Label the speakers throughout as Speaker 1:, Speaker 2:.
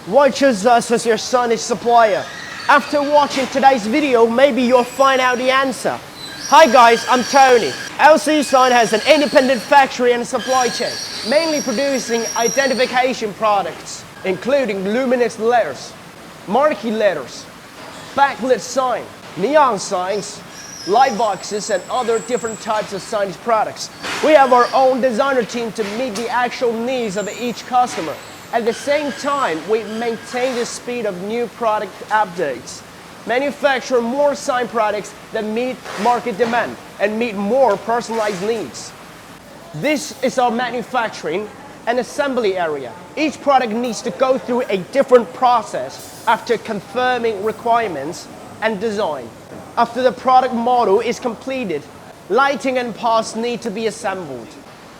Speaker 1: Why choose us as your signage supplier? After watching today's video, maybe you'll find out the answer. Hi guys, I'm Tony. LCSIGN has an independent factory and supply chain, mainly producing identification products, including luminous letters, marquee letters, backlit sign, neon signs, light boxes, and other different types of signage products. We have our own designer team to meet the actual needs of each customer. At the same time, we maintain the speed of new product updates, manufacture more sign products that meet market demand and meet more personalized needs. This is our manufacturing and assembly area. Each product needs to go through a different process after confirming requirements and design. After the product model is completed, lighting and parts need to be assembled.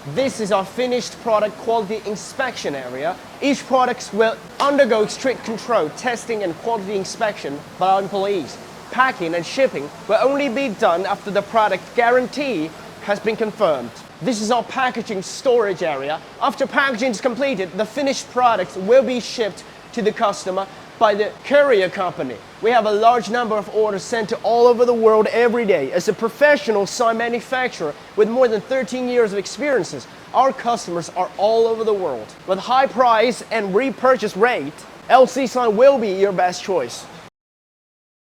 Speaker 1: This is our finished product quality inspection area. Each product will undergo strict control, testing and quality inspection by our employees. Packing and shipping will only be done after the product guarantee has been confirmed. This is our packaging storage area. After packaging is completed, the finished products will be shipped to the customer by the courier company. We have a large number of orders sent to all over the world every day. As a professional sign manufacturer with more than 13 years of experiences, our customers are all over the world. With high price and repurchase rate, LCSIGN will be your best choice.